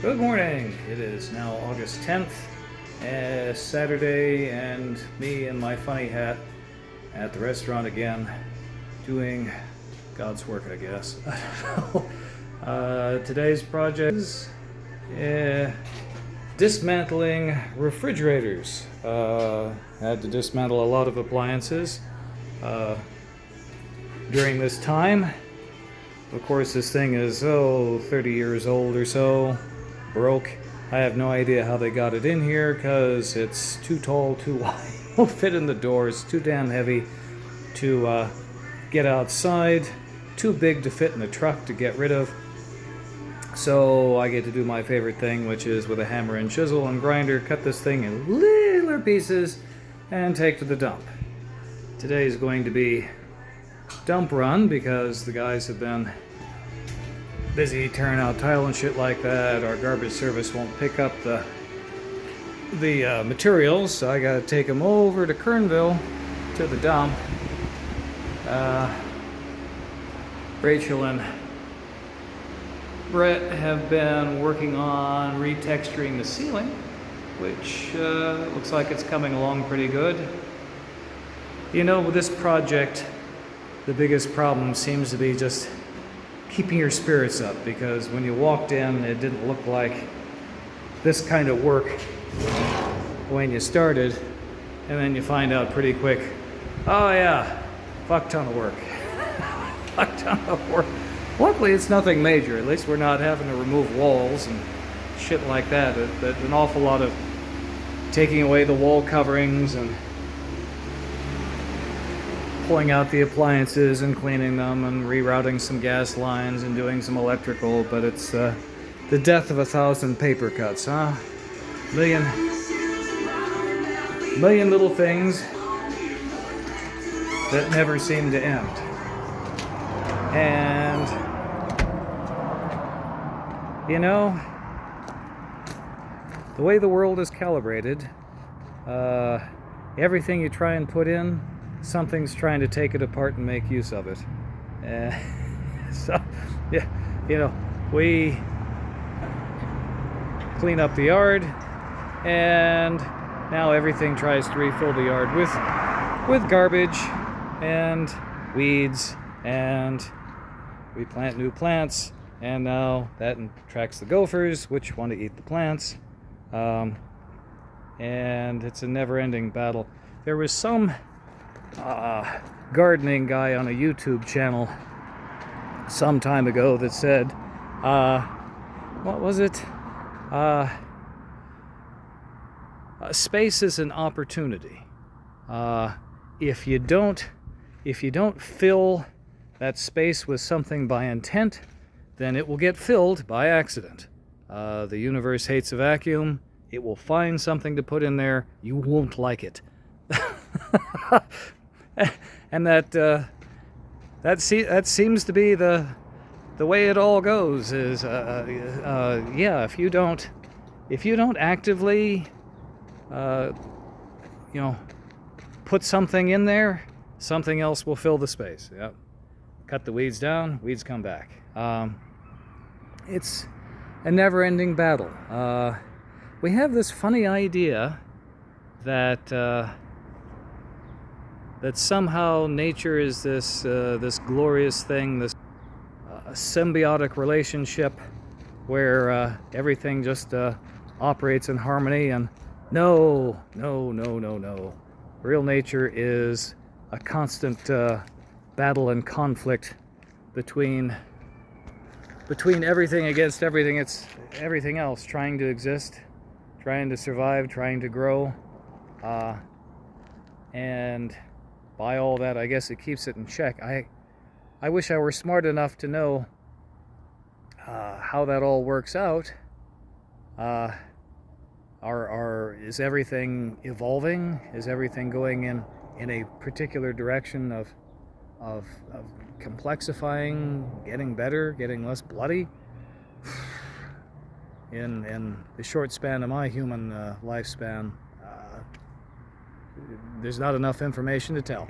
Good morning. It is now August 10th, Saturday, and me in my funny hat at the restaurant again, doing God's work, I guess. Today's project is dismantling refrigerators. Had to dismantle a lot of appliances during this time. Of course, this thing is 30 years old or so. Broke. I have no idea how they got it in here because it's too tall, too wide, won't fit in the doors, too damn heavy to get outside, too big to fit in the truck to get rid of. So I get to do my favorite thing, which is with a hammer and chisel and grinder, cut this thing in littler pieces and take to the dump. Today is going to be dump run because the guys have been busy tearing out tile and shit like that. Our garbage service won't pick up the materials, so I gotta take them over to Kernville to the dump. Rachel and Brett have been working on retexturing the ceiling, which looks like it's coming along pretty good. You know, with this project, the biggest problem seems to be just keeping your spirits up, because when you walked in, it didn't look like this kind of work when you started, and then you find out pretty quick, oh yeah, fuck ton of work. Fuck ton of work. Luckily, it's nothing major. At least we're not having to remove walls and shit like that. An awful lot of taking away the wall coverings and pulling out the appliances and cleaning them and rerouting some gas lines and doing some electrical, but it's the death of 1,000 paper cuts, huh? Million little things that never seem to end. And you know, the way the world is calibrated, everything you try and put in, something's trying to take it apart and make use of it. So, yeah, you know, we clean up the yard, and now everything tries to refill the yard with garbage and weeds, and we plant new plants, and now that attracts the gophers, which want to eat the plants, and it's a never-ending battle. There was some gardening guy on a YouTube channel some time ago that said, what was it? Space is an opportunity. If you don't fill that space with something by intent, then it will get filled by accident. The universe hates a vacuum. It will find something to put in there. You won't like it. And that seems to be the way it all goes. Is yeah, if you don't actively put something in there, something else will fill the space. Yep. Cut the weeds down, weeds come back. It's a never-ending battle. We have this funny idea that somehow nature is this glorious thing, this symbiotic relationship where everything just operates in harmony. And no. Real nature is a constant battle and conflict between everything against everything. It's everything else trying to exist, trying to survive, trying to grow, and by all that, I guess it keeps it in check. I wish I were smart enough to know how that all works out. Is everything evolving? Is everything going in a particular direction of complexifying, getting better, getting less bloody? In the short span of my human lifespan, there's not enough information to tell.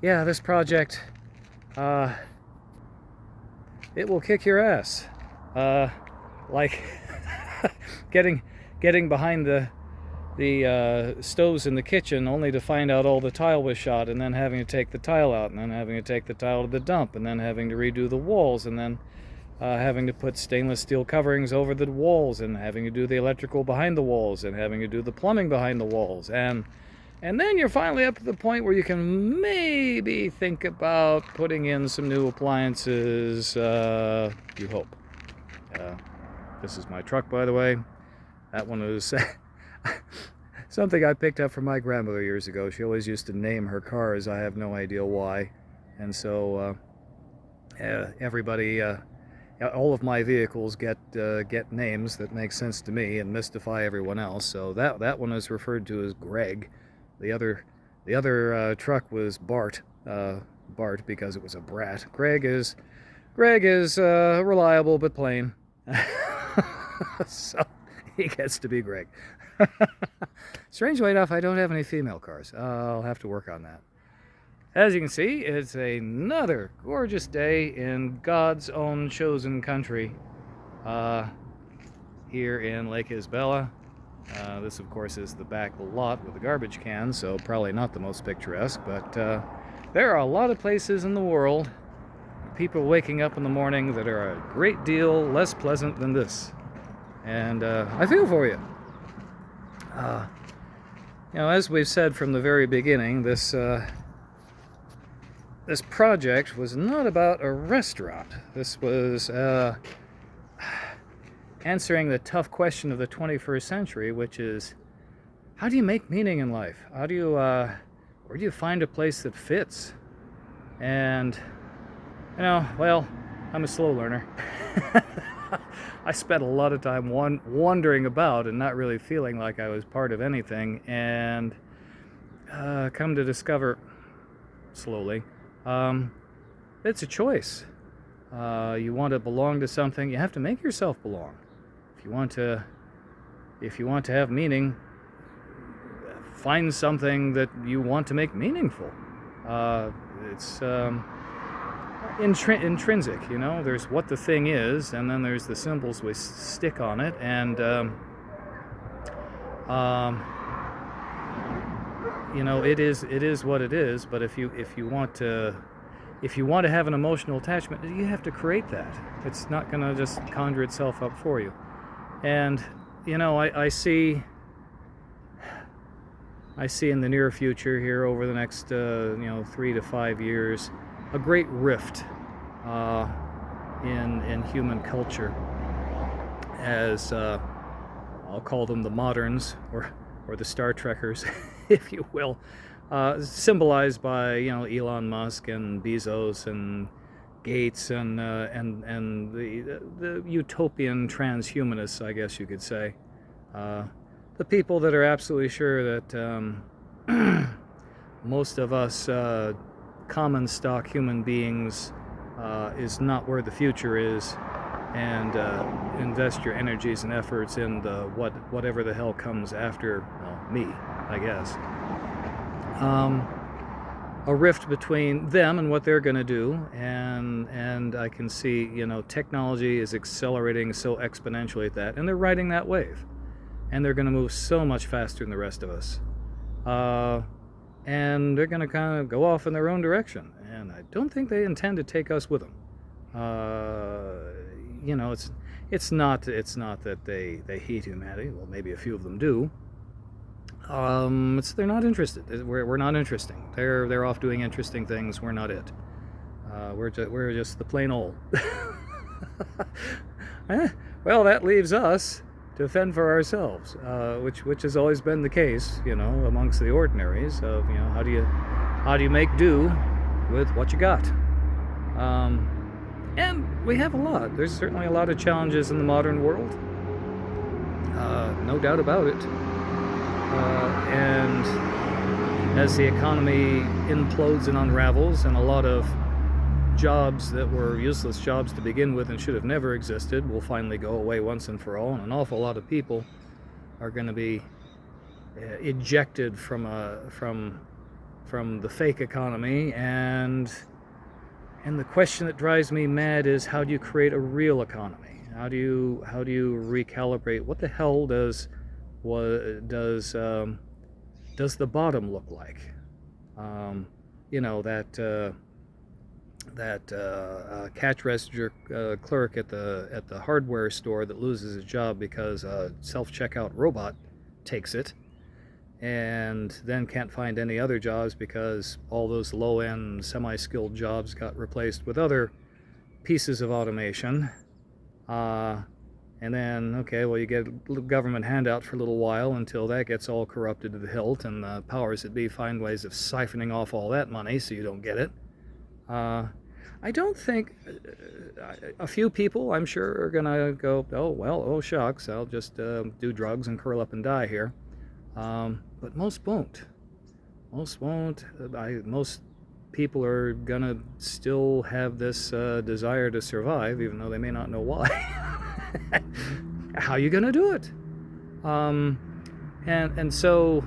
Yeah, this project it will kick your ass. Like getting behind the stoves in the kitchen only to find out all the tile was shot, and then having to take the tile out, and then having to take the tile to the dump, and then having to redo the walls, and then having to put stainless steel coverings over the walls, and having to do the electrical behind the walls, and having to do the plumbing behind the walls, and then you're finally up to the point where you can maybe think about putting in some new appliances, you hope. This is my truck, by the way. That one was something I picked up from my grandmother years ago. She always used to name her cars. I have no idea why. And so everybody, all of my vehicles get names that make sense to me and mystify everyone else. So that one is referred to as Greg. The other truck was Bart. Bart, because it was a brat. Greg is reliable but plain. So he gets to be Greg. Strangely enough, I don't have any female cars. I'll have to work on that. As you can see, it's another gorgeous day in God's own chosen country here in Lake Isabella. This, of course, is the back lot with the garbage can, so probably not the most picturesque, but there are a lot of places in the world, people waking up in the morning, that are a great deal less pleasant than this. And I feel for you. As we've said from the very beginning, this project was not about a restaurant. This was answering the tough question of the 21st century, which is, how do you make meaning in life? How do you, where do you find a place that fits? And, well, I'm a slow learner. I spent a lot of time wandering about and not really feeling like I was part of anything, and come to discover slowly, it's a choice. You want to belong to something, you have to make yourself belong. If you want to have meaning, find something that you want to make meaningful. It's intrinsic, there's what the thing is, and then there's the symbols we stick on it, and it is what it is. But if you want to have an emotional attachment, you have to create that. It's not going to just conjure itself up for you. And I see in the near future here, over the next 3 to 5 years, a great rift in human culture, as I'll call them the moderns, or the Star Trekkers, if you will, symbolized by Elon Musk and Bezos and Gates and the utopian transhumanists, I guess you could say, the people that are absolutely sure that most of us common stock human beings is not where the future is, and invest your energies and efforts in whatever the hell comes after me, I guess. A rift between them and what they're going to do, and I can see technology is accelerating so exponentially at that, and they're riding that wave, and they're going to move so much faster than the rest of us, and they're going to kind of go off in their own direction, and I don't think they intend to take us with them. It's not that they hate humanity. Well, maybe a few of them do. They're not interested. We're not interesting. They're off doing interesting things. We're not it. We're just the plain old. Well, that leaves us to fend for ourselves, which has always been the case, amongst the ordinaries of how do you make do with what you got. And we have a lot. There's certainly a lot of challenges in the modern world. No doubt about it. And as the economy implodes and unravels, and a lot of jobs that were useless jobs to begin with and should have never existed will finally go away once and for all, and an awful lot of people are going to be ejected from the fake economy and And the question that drives me mad is, how do you create a real economy? How do you recalibrate? What the hell does the bottom look like? You know, that cash register clerk at the hardware store that loses his job because a self-checkout robot takes it, and then can't find any other jobs because all those low-end semi-skilled jobs got replaced with other pieces of automation. And then, okay, well, you get a government handout for a little while until that gets all corrupted to the hilt, and the powers that be find ways of siphoning off all that money so you don't get it. I don't think a few people, I'm sure, are gonna go, oh well, oh shucks, I'll just do drugs and curl up and die here. But most won't. Most won't. Most people are gonna still have this desire to survive, even though they may not know why. How are you gonna do it? And so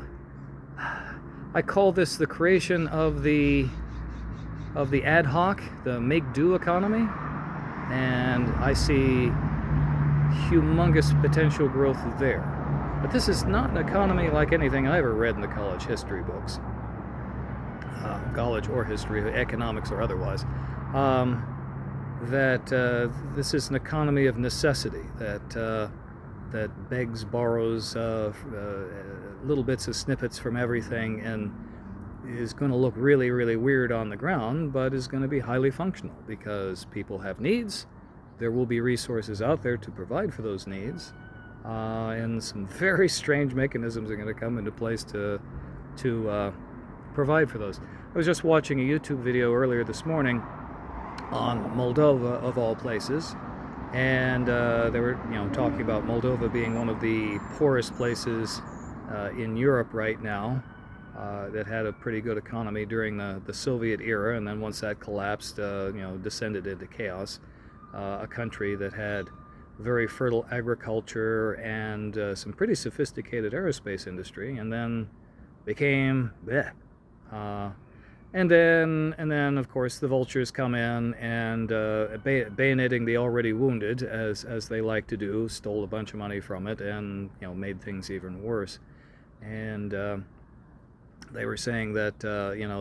I call this the creation of the ad hoc, the make-do economy, and I see humongous potential growth there. But this is not an economy like anything I ever read in the college history books, college or history, economics or otherwise. This is an economy of necessity that begs, borrows little bits of snippets from everything, and is going to look really, really weird on the ground, but is going to be highly functional because people have needs. There will be resources out there to provide for those needs, and some very strange mechanisms are going to come into place to provide for those. I was just watching a YouTube video earlier this morning on Moldova, of all places, and they were, talking about Moldova being one of the poorest places in Europe right now, that had a pretty good economy during the Soviet era, and then once that collapsed, descended into chaos. A country that had very fertile agriculture and some pretty sophisticated aerospace industry, and then became bleh. And then, of course, the vultures come in and bayoneting the already wounded, as they like to do, stole a bunch of money from it, and made things even worse. And they were saying that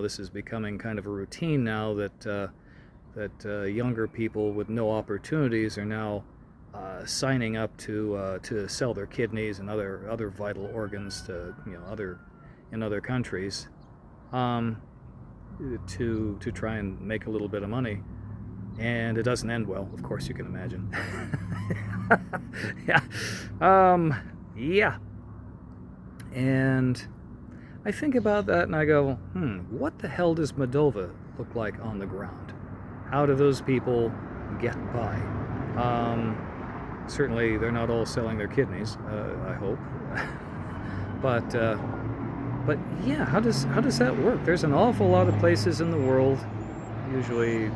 this is becoming kind of a routine now, that younger people with no opportunities are now signing up to sell their kidneys and other vital organs to in other countries. To try and make a little bit of money, and it doesn't end well, of course, you can imagine. Yeah. And I think about that and I go, what the hell does Moldova look like on the ground? How do those people get by? Certainly they're not all selling their kidneys, I hope. But yeah, how does that work? There's an awful lot of places in the world, usually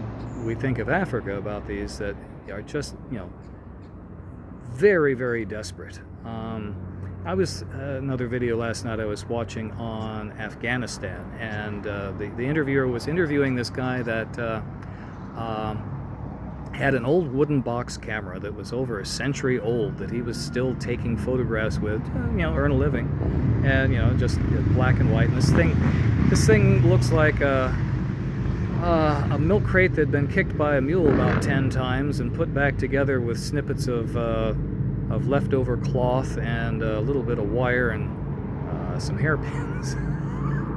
we think of Africa about these, that are just, very, very desperate. I was, another video last night I was watching on Afghanistan, and the interviewer was interviewing this guy that had an old wooden box camera that was over a century old that he was still taking photographs with, earn a living, and just black and white. And this thing looks like a milk crate that had been kicked by a mule about 10 times and put back together with snippets of leftover cloth and a little bit of wire and some hairpins.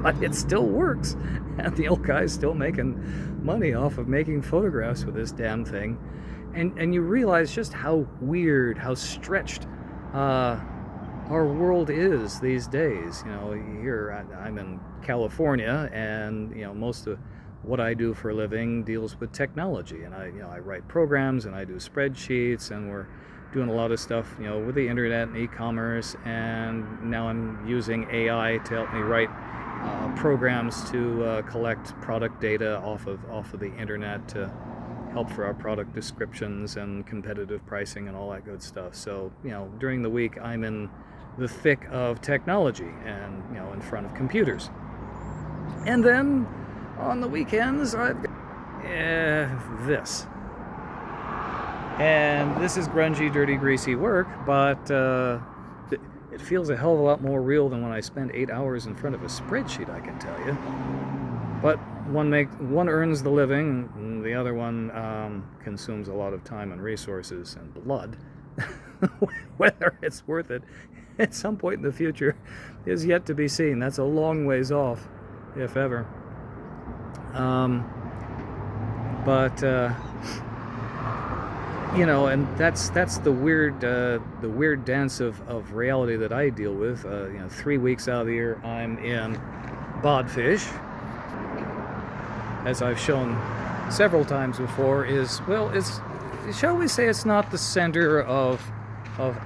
But it still works, and the old guy's still making money off of making photographs with this damn thing. And you realize just how weird, how stretched our world is these days. Here I'm in California, and most of what I do for a living deals with technology, and I write programs and I do spreadsheets, and we're doing a lot of stuff with the internet and e-commerce, and now I'm using AI to help me write programs to collect product data off of the internet to help for our product descriptions and competitive pricing and all that good stuff. So during the week I'm in the thick of technology and in front of computers, and then on the weekends this. And this is grungy, dirty, greasy work, but it feels a hell of a lot more real than when I spend 8 hours in front of a spreadsheet, I can tell you. But one earns the living, and the other one consumes a lot of time and resources and blood. Whether it's worth it at some point in the future is yet to be seen. That's a long ways off, if ever. You know, and that's the weird dance of reality that I deal with. You know, 3 weeks out of the year I'm in Bodfish, as I've shown several times before. Shall we say, it's not the center of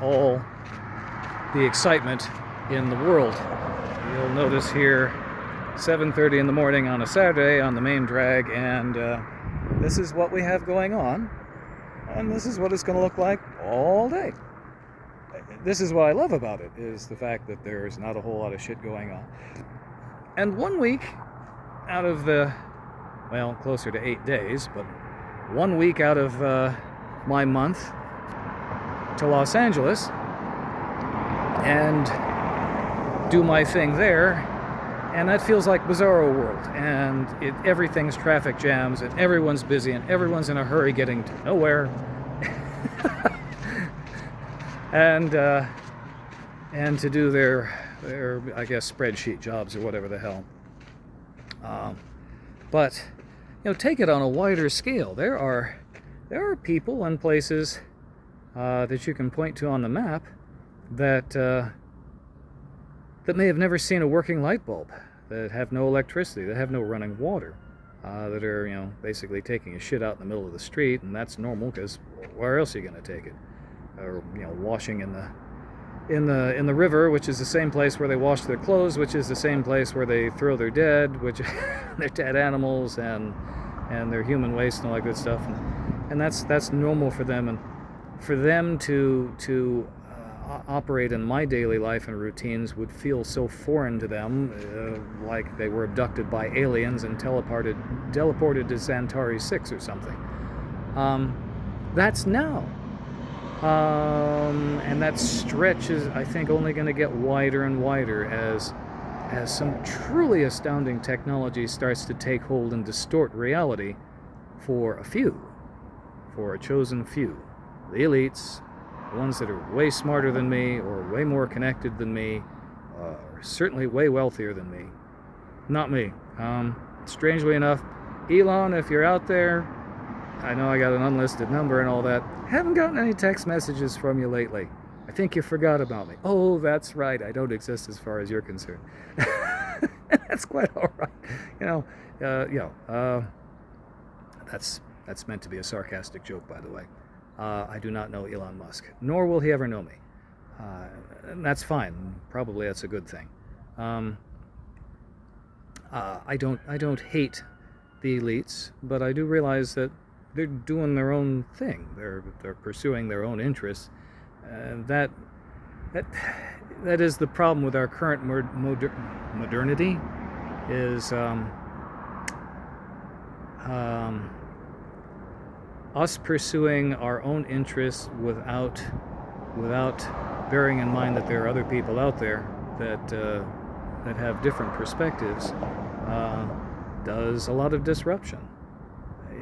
all the excitement in the world. You'll notice here 7:30 in the morning on a Saturday on the main drag, and this is what we have going on, and this is what it's going to look like all day. This is what I love about it, is the fact that there's not a whole lot of shit going on. And 1 week out of the, well, closer to 8 days, but 1 week out of my month to Los Angeles and do my thing there, and that feels like Bizarro World, and everything's traffic jams, and everyone's busy, and everyone's in a hurry getting to nowhere. and to do their I guess spreadsheet jobs or whatever the hell. But you know, take it on a wider scale. There are people and places that you can point to on the map that may have never seen a working light bulb, that have no electricity, that have no running water, that are, you know, basically taking a shit out in the middle of the street, and that's normal because where else are you going to take it? Or, you know, washing in the river, which is the same place where they wash their clothes, which is the same place where they throw their dead, which their dead animals and their human waste and all that good stuff, and that's normal for them. And for them to operate in my daily life and routines would feel so foreign to them, like they were abducted by aliens and teleported to Centauri 6 or something. That's now. And that stretch is, I think, only going to get wider and wider as some truly astounding technology starts to take hold and distort reality for a chosen few. The elites, the ones that are way smarter than me or way more connected than me, or certainly way wealthier than me. Not me. Strangely enough, Elon, if you're out there, I know I got an unlisted number and all that. Haven't gotten any text messages from you lately. I think you forgot about me. Oh, that's right. I don't exist as far as you're concerned. That's quite all right. That's meant to be a sarcastic joke, by the way. I do not know Elon Musk, nor will he ever know me. And that's fine. Probably that's a good thing. I don't hate the elites, but I do realize that they're doing their own thing. They're pursuing their own interests. That is the problem with our current modernity. Is us pursuing our own interests without bearing in mind that there are other people out there that have different perspectives, does a lot of disruption.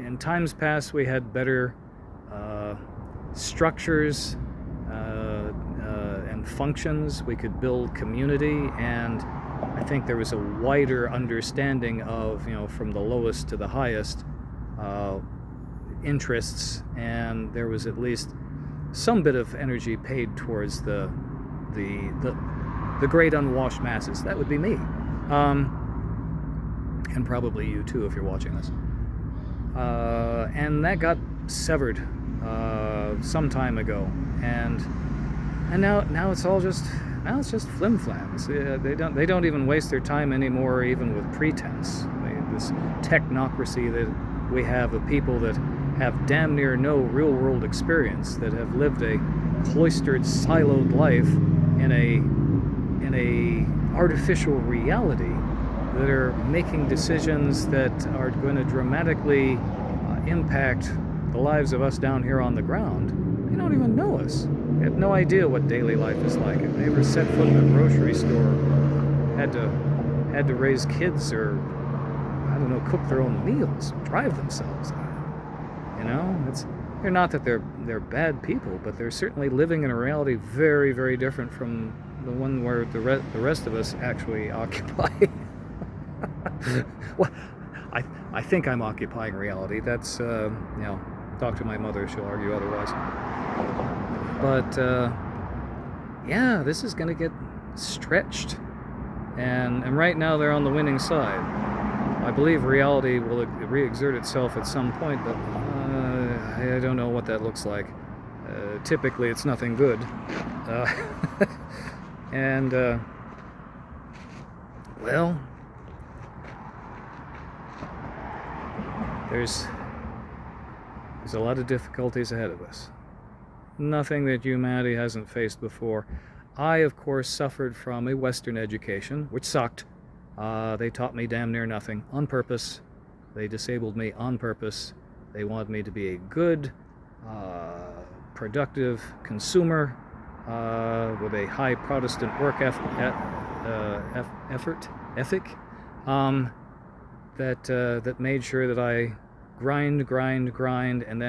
In times past, we had better structures and functions. We could build community, and I think there was a wider understanding of, you know, from the lowest to the highest interests, and there was at least some bit of energy paid towards the great unwashed masses. That would be me, and probably you too if you're watching this. And that got severed some time ago, and now it's all just flim-flams. They don't even waste their time anymore, even with pretense. This technocracy that we have of people that have damn near no real-world experience, that have lived a cloistered, siloed life in a artificial reality, that are making decisions that are going to dramatically impact the lives of us down here on the ground, they don't even know us. They have no idea what daily life is like. If they ever set foot in a grocery store, had to raise kids, or I don't know, cook their own meals, drive themselves. You know, they're not that they're bad people, but they're certainly living in a reality very, very different from the one where the rest of us actually occupy. Well, I think I'm occupying reality. That's talk to my mother; she'll argue otherwise. But yeah, this is going to get stretched, and right now they're on the winning side. I believe reality will re-exert itself at some point, but I don't know what that looks like. Typically, it's nothing good. And well, there's a lot of difficulties ahead of us. Nothing that humanity hasn't faced before. I, of course, suffered from a Western education, which sucked. They taught me damn near nothing on purpose. They disabled me on purpose. They wanted me to be a good, productive consumer with a high Protestant work ethic that made sure that I grind, and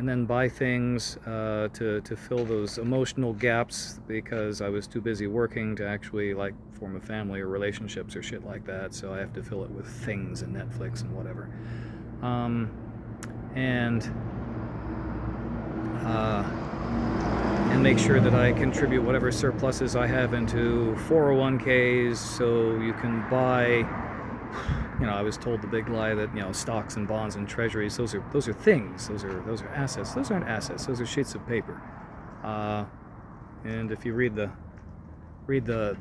then buy things to fill those emotional gaps, because I was too busy working to actually like form a family or relationships or shit like that. So I have to fill it with things and Netflix and whatever. And make sure that I contribute whatever surpluses I have into 401ks, so you can buy. I was told the big lie that stocks and bonds and treasuries, those are things, those are assets. Those aren't assets. Those are sheets of paper. And if you read the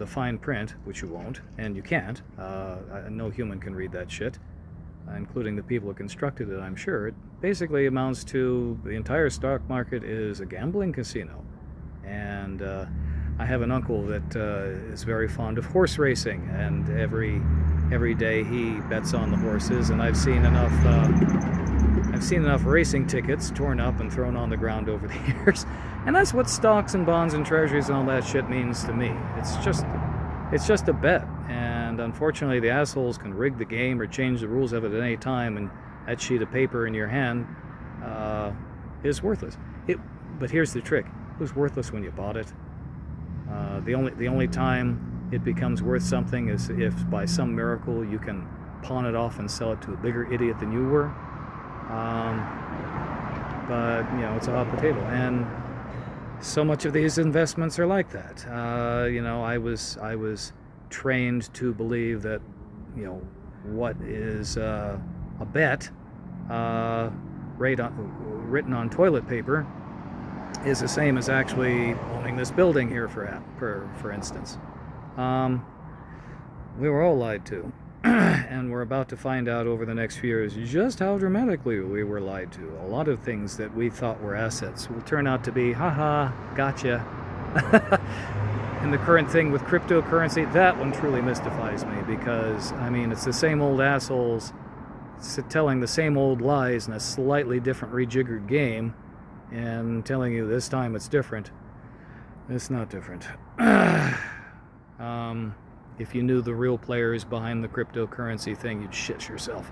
fine print, which you won't, and you can't, no human can read that shit, including the people who constructed it, I'm sure. It basically amounts to the entire stock market is a gambling casino. And I have an uncle that is very fond of horse racing, and every day he bets on the horses, and I've seen enough racing tickets torn up and thrown on the ground over the years. And that's what stocks and bonds and treasuries and all that shit means to me. It's just a bet, and unfortunately the assholes can rig the game or change the rules of it at any time, and that sheet of paper in your hand is worthless. But here's the trick: it was worthless when you bought it. The only time it becomes worth something is if by some miracle you can pawn it off and sell it to a bigger idiot than you were. But it's a hot potato, and so much of these investments are like that. I was trained to believe that what is a bet written on toilet paper is the same as actually owning this building here, for instance. We were all lied to, and we're about to find out over the next few years just how dramatically we were lied to. A lot of things that we thought were assets will turn out to be, haha, gotcha. And the current thing with cryptocurrency, that one truly mystifies me, because, it's the same old assholes telling the same old lies in a slightly different rejiggered game, and telling you this time it's different. It's not different. If you knew the real players behind the cryptocurrency thing, you'd shit yourself.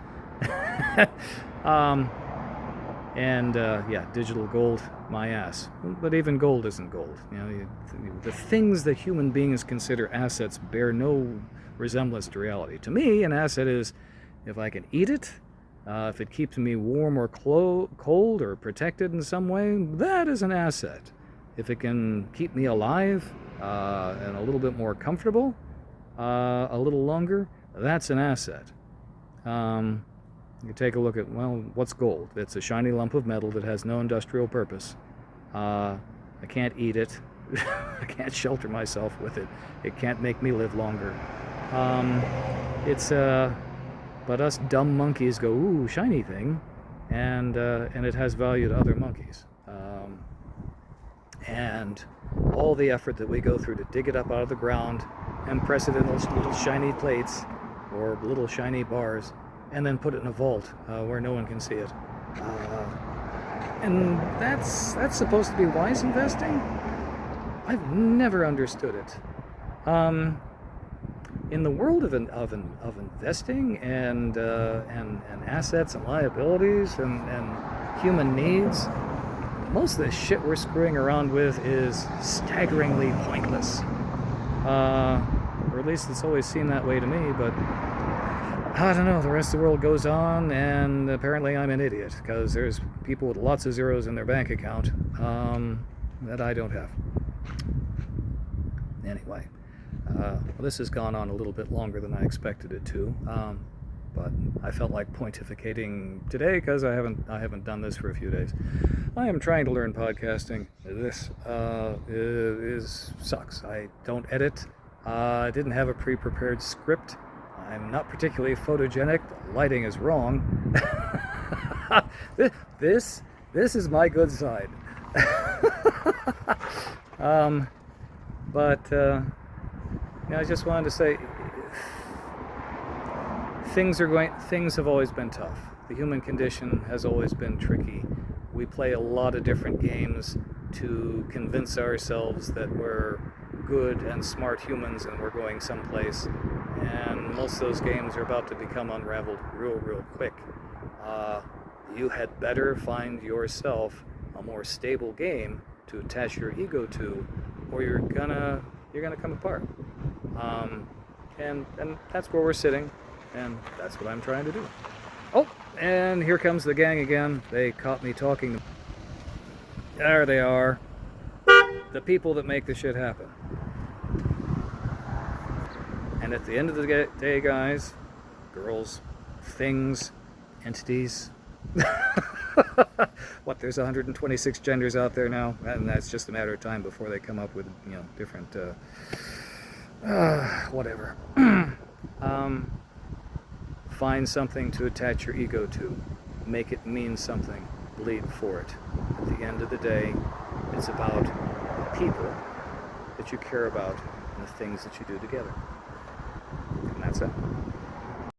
Digital gold, my ass. But even gold isn't gold. The things that human beings consider assets bear no resemblance to reality. To me, an asset is if I can eat it, if it keeps me warm or cold or protected in some way, that is an asset. If it can keep me alive and a little bit more comfortable, a little longer, that's an asset. You take a look at, what's gold? It's a shiny lump of metal that has no industrial purpose. I can't eat it. I can't shelter myself with it. It can't make me live longer. But us dumb monkeys go, ooh, shiny thing, and it has value to other monkeys. And all the effort that we go through to dig it up out of the ground and press it in those little shiny plates or little shiny bars, and then put it in a vault where no one can see it. And that's supposed to be wise investing? I've never understood it. In the world of investing and assets and liabilities and human needs, most of the shit we're screwing around with is staggeringly pointless. Or at least it's always seemed that way to me, but I don't know, the rest of the world goes on, and apparently I'm an idiot, because there's people with lots of zeros in their bank account that I don't have. Anyway, well, this has gone on a little bit longer than I expected it to, but I felt like pontificating today because I haven't done this for a few days. I am trying to learn podcasting. This sucks. I don't edit. I didn't have a pre-prepared script. I'm not particularly photogenic. The lighting is wrong. This is my good side. But I just wanted to say, things have always been tough. The human condition has always been tricky. We play a lot of different games to convince ourselves that we're good and smart humans and we're going someplace. And most of those games are about to become unraveled real quick. You had better find yourself a more stable game to attach your ego to, or you're gonna come apart. And that's where we're sitting, and that's what I'm trying to do. Oh, and here comes the gang again. They caught me talking. There they are. The people that make the shit happen. And at the end of the day, guys, girls, things, entities. What, there's 126 genders out there now, and that's just a matter of time before they come up with, different, whatever. Find something to attach your ego to. Make it mean something. Bleed for it. At the end of the day, it's about the people that you care about and the things that you do together. And that's it.